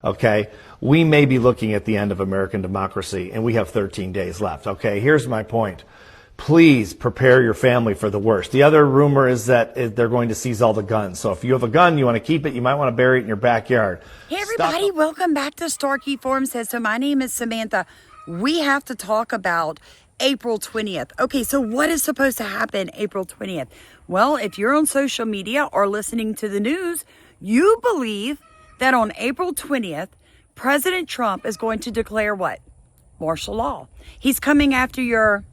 okay, we may be looking at the end of American democracy, and we have 13 days left. Okay, here's my point. Please prepare your family for the worst. The other rumor is that they're going to seize all the guns. So if you have a gun, you want to keep it, you might want to bury it in your backyard. Hey everybody, welcome back to Starkey Forum Says. So my name is Samantha. We have to talk about April 20th. Okay, so what is supposed to happen April 20th? Well, if you're on social media or listening to the news, you believe that on April 20th, President Trump is going to declare what? Martial law. He's coming after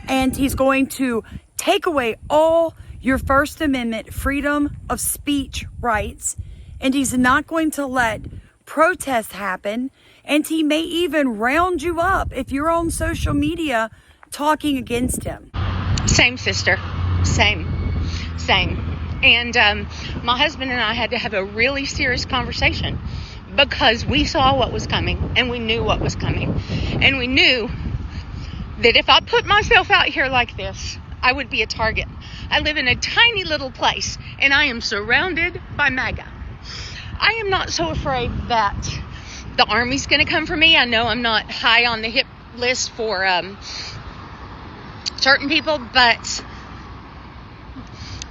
and he's going to take away all your First Amendment freedom of speech rights, and he's not going to let protests happen, and he may even round you up if you're on social media talking against him. Same, sister. Same. And my husband and I had to have a really serious conversation because we saw what was coming and we knew what was coming. And we knew that if I put myself out here like this, I would be a target. I live in a tiny little place and I am surrounded by MAGA. I am not so afraid that the army's going to come for me. I know I'm not high on the hit list for certain people, but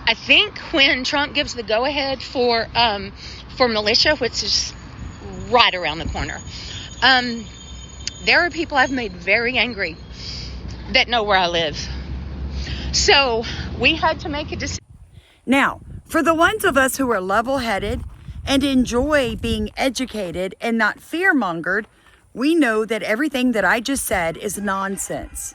I think when Trump gives the go-ahead for militia, which is right around the corner, there are people I've made very angry that know where I live. So we had to make a decision. Now, for the ones of us who are level-headed and enjoy being educated and not fear-mongered, we know that everything that I just said is nonsense.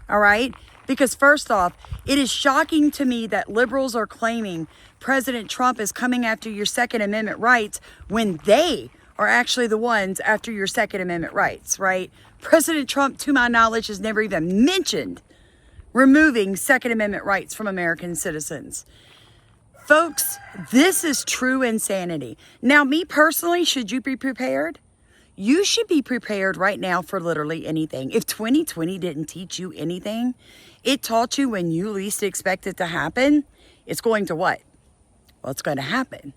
All right? Because first off, it is shocking to me that liberals are claiming President Trump is coming after your Second Amendment rights when they are actually the ones after your Second Amendment rights, right? President Trump, to my knowledge, has never even mentioned removing Second Amendment rights from American citizens. Folks, this is true insanity. Now, me personally, should you be prepared? You should be prepared right now for literally anything. If 2020 didn't teach you anything, it taught you when you least expect it to happen, it's going to what? Well, it's going to happen.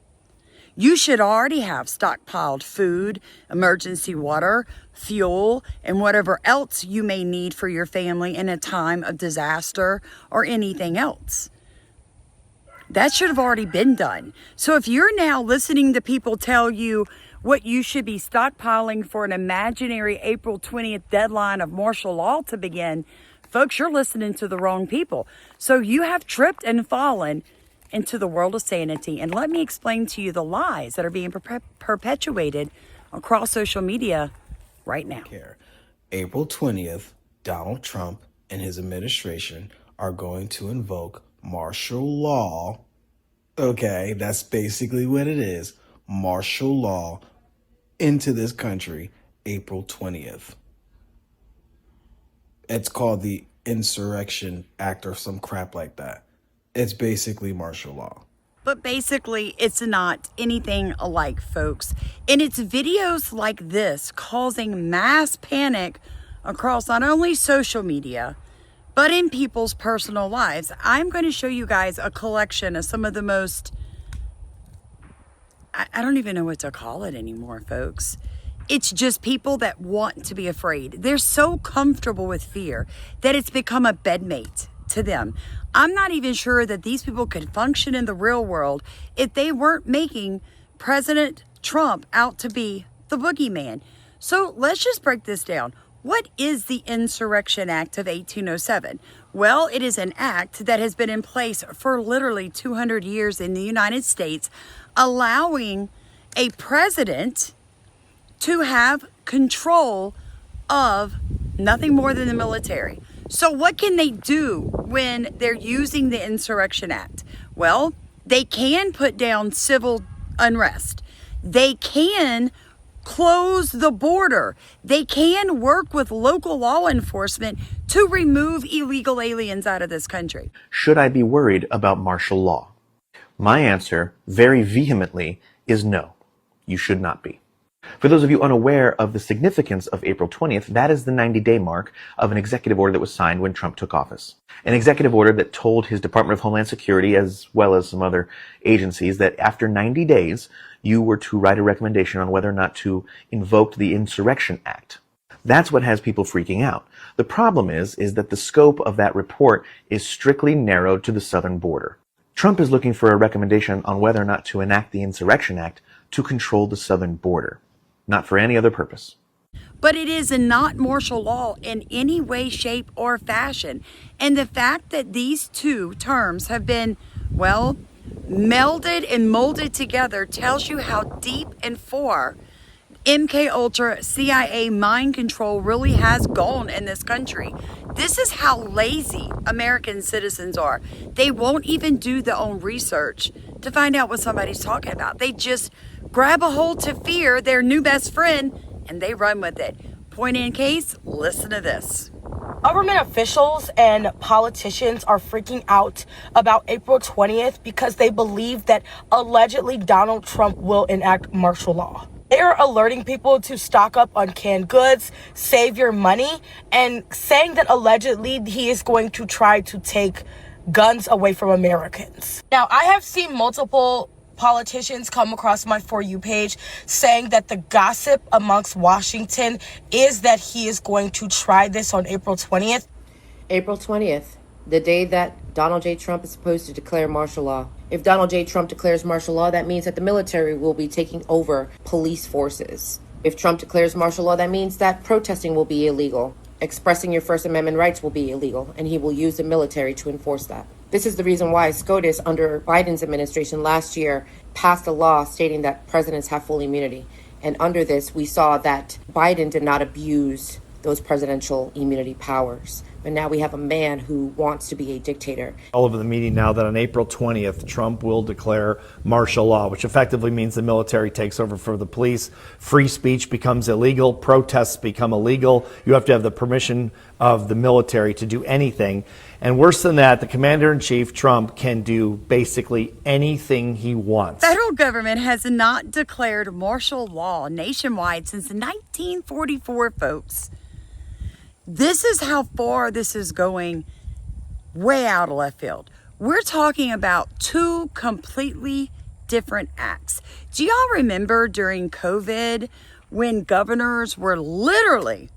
You should already have stockpiled food, emergency water, fuel, and whatever else you may need for your family in a time of disaster or anything else. That should have already been done. So if you're now listening to people tell you what you should be stockpiling for an imaginary April 20th deadline of martial law to begin, folks, you're listening to the wrong people. So you have tripped and fallen into the world of sanity. And let me explain to you the lies that are being perpetuated across social media right now. April 20th, Donald Trump and his administration are going to invoke martial law. Okay, that's basically what it is. Martial law into this country, April 20th. It's called the Insurrection Act or some crap like that. It's basically martial law. But basically, it's not anything alike, folks. And it's videos like this causing mass panic across not only social media, but in people's personal lives. I'm going to show you guys a collection of some of the most, I don't even know what to call it anymore, folks. It's just people that want to be afraid. They're so comfortable with fear that it's become a bedmate to them. I'm not even sure that these people could function in the real world if they weren't making President Trump out to be the boogeyman. So let's just break this down. What is the Insurrection Act of 1807? Well, it is an act that has been in place for literally 200 years in the United States, allowing a president to have control of nothing more than the military. So what can they do when they're using the Insurrection Act? Well, they can put down civil unrest. They can close the border. They can work with local law enforcement to remove illegal aliens out of this country. Should I be worried about martial law? My answer, very vehemently, is no. You should not be. For those of you unaware of the significance of April 20th, that is the 90-day mark of an executive order that was signed when Trump took office. An executive order that told his Department of Homeland Security, as well as some other agencies, that after 90 days, you were to write a recommendation on whether or not to invoke the Insurrection Act. That's what has people freaking out. The problem is that the scope of that report is strictly narrowed to the southern border. Trump is looking for a recommendation on whether or not to enact the Insurrection Act to control the southern border, not for any other purpose. But it is not martial law in any way, shape, or fashion. And the fact that these two terms have been, well, melded and molded together tells you how deep and far MK Ultra CIA mind control really has gone in this country. This is how lazy American citizens are. They won't even do their own research to find out what somebody's talking about. They just grab a hold to fear their new best friend and they run with it. Point in case, listen to this. Government officials and politicians are freaking out about April 20th because they believe that allegedly Donald Trump will enact martial law. They are alerting people to stock up on canned goods, save your money, and saying that allegedly he is going to try to take guns away from Americans. Now, I have seen multiple politicians come across my For You page saying that the gossip amongst Washington is that he is going to try this on April 20th. April 20th, the day that Donald J. Trump is supposed to declare martial law. If Donald J. Trump declares martial law, that means that the military will be taking over police forces. If Trump declares martial law, that means that protesting will be illegal. Expressing your First Amendment rights will be illegal, and he will use the military to enforce that. This is the reason why SCOTUS, under Biden's administration last year, passed a law stating that presidents have full immunity. And under this, we saw that Biden did not abuse those presidential immunity powers. But now we have a man who wants to be a dictator. All over the media now that on April 20th, Trump will declare martial law, which effectively means the military takes over for the police. Free speech becomes illegal. Protests become illegal. You have to have the permission of the military to do anything. And worse than that, the commander-in-chief, Trump, can do basically anything he wants. Federal government has not declared martial law nationwide since 1944, folks. This is how far this is going, way out of left field. We're talking about two completely different acts. Do y'all remember during COVID when governors were literally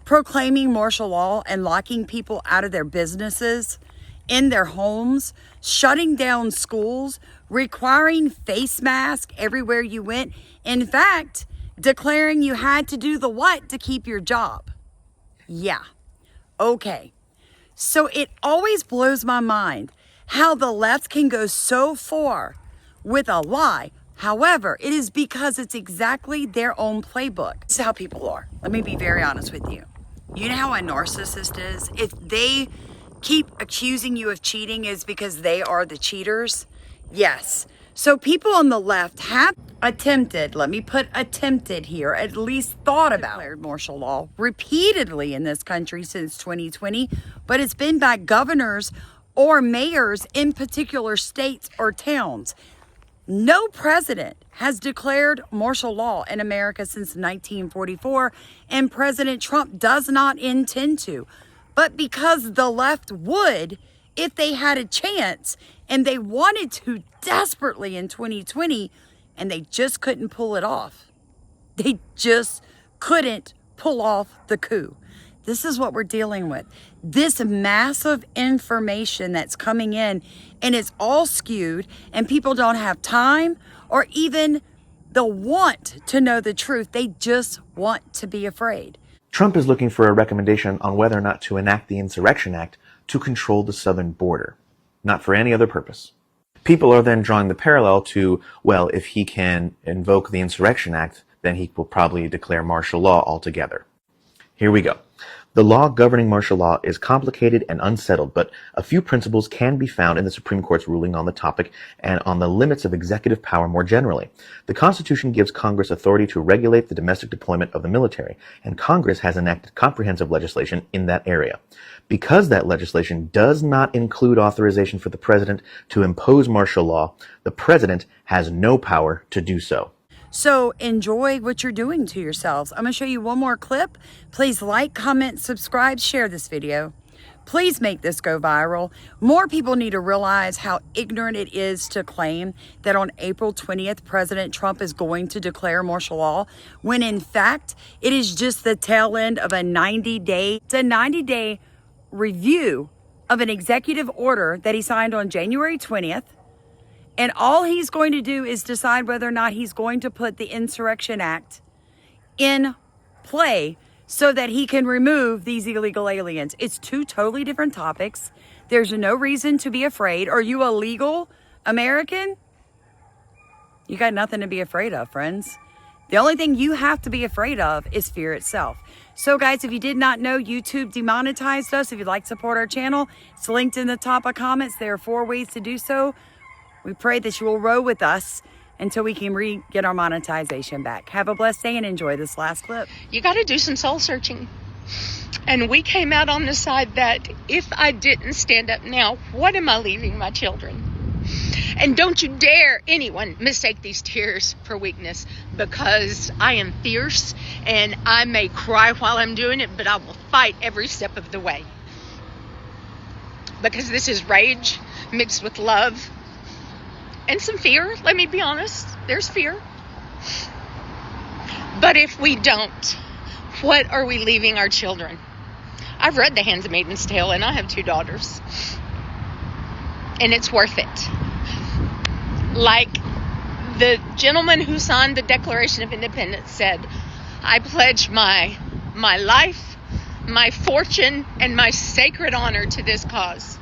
proclaiming martial law and locking people out of their businesses, in their homes, shutting down schools, requiring face masks everywhere you went? In fact, declaring you had to do the what to keep your job? Yeah. Okay. So it always blows my mind how the left can go so far with a lie. However, it is because it's exactly their own playbook. This is how people are. Let me be very honest with you. You know how a narcissist is? If they keep accusing you of cheating, is because they are the cheaters? Yes. So people on the left have attempted, let me put attempted here, at least thought about declared martial law repeatedly in this country since 2020, but it's been by governors or mayors in particular states or towns. No president has declared martial law in America since 1944, and President Trump does not intend to. But because the left would, if they had a chance, and they wanted to desperately in 2020, and they just couldn't pull it off. They just couldn't pull off the coup. This is what we're dealing with. This massive information that's coming in, and it's all skewed, and people don't have time or even the want to know the truth. They just want to be afraid. Trump is looking for a recommendation on whether or not to enact the Insurrection Act to control the southern border, not for any other purpose. People are then drawing the parallel to, well, if he can invoke the Insurrection Act, then he will probably declare martial law altogether. Here we go. The law governing martial law is complicated and unsettled, but a few principles can be found in the Supreme Court's ruling on the topic and on the limits of executive power more generally. The Constitution gives Congress authority to regulate the domestic deployment of the military, and Congress has enacted comprehensive legislation in that area. Because that legislation does not include authorization for the president to impose martial law, the president has no power to do so. So enjoy what you're doing to yourselves. I'm going to show you one more clip. Please like, comment, subscribe, share this video. Please make this go viral. More people need to realize how ignorant it is to claim that on April 20th, President Trump is going to declare martial law, when in fact, it is just the tail end of a 90-day review of an executive order that he signed on January 20th. And all he's going to do is decide whether or not he's going to put the Insurrection Act in play so that he can remove these illegal aliens. It's two totally different topics. There's no reason to be afraid. Are you a legal American? You got nothing to be afraid of, friends. The only thing you have to be afraid of is fear itself. So guys, if you did not know, YouTube demonetized us. If you'd like to support our channel, it's linked in the top of comments. There are 4 ways to do so. We pray that you will row with us until we can get our monetization back. Have a blessed day and enjoy this last clip. You got to do some soul searching. And we came out on the side that if I didn't stand up now, what am I leaving my children? And don't you dare anyone mistake these tears for weakness, because I am fierce and I may cry while I'm doing it, but I will fight every step of the way. Because this is rage mixed with love. And some fear, let me be honest. There's fear. But if we don't, what are we leaving our children? I've read The Handmaid's Tale, and I have 2 daughters. And it's worth it. Like the gentleman who signed the Declaration of Independence said, I pledge my life, my fortune, and my sacred honor to this cause.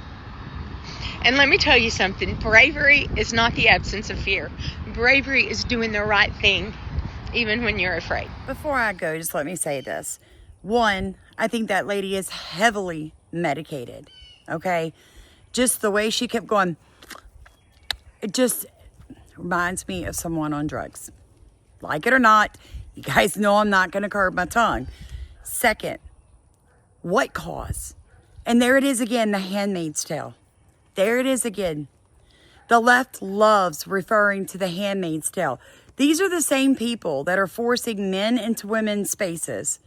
And let me tell you something, bravery is not the absence of fear. Bravery is doing the right thing, even when you're afraid. Before I go, just let me say this. 1, I think that lady is heavily medicated, okay? Just the way she kept going, it just reminds me of someone on drugs. Like it or not, you guys know I'm not going to curb my tongue. 2nd, what cause? And there it is again, The Handmaid's Tale. There it is again. The left loves referring to The Handmaid's Tale. These are the same people that are forcing men into women's spaces,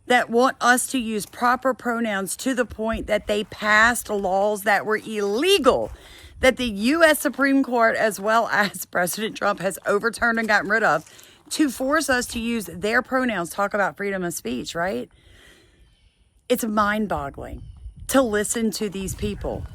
that want us to use proper pronouns to the point that they passed laws that were illegal, that the U.S. Supreme Court, as well as President Trump, has overturned and gotten rid of, to force us to use their pronouns, talk about freedom of speech, right? It's mind-boggling to listen to these people.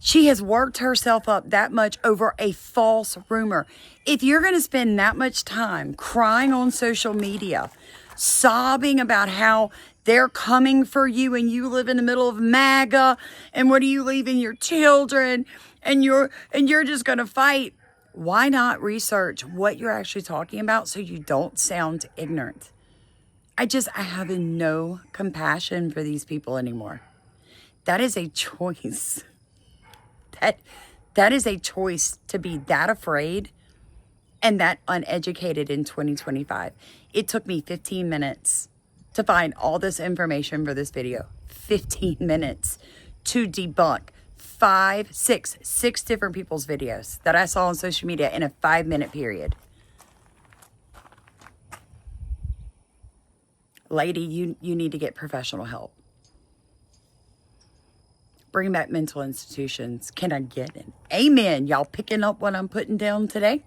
She has worked herself up that much over a false rumor. If you're going to spend that much time crying on social media, sobbing about how they're coming for you and you live in the middle of MAGA, and what are you leaving your children, and you're just going to fight, why not research what you're actually talking about so you don't sound ignorant? I have no compassion for these people anymore. That is a choice. That is a choice, to be that afraid and that uneducated in 2025. It took me 15 minutes to find all this information for this video. 15 minutes to debunk six different people's videos that I saw on social media in a 5-minute period. Lady, you need to get professional help. Bring back mental institutions. Can I get an amen? Y'all picking up what I'm putting down today?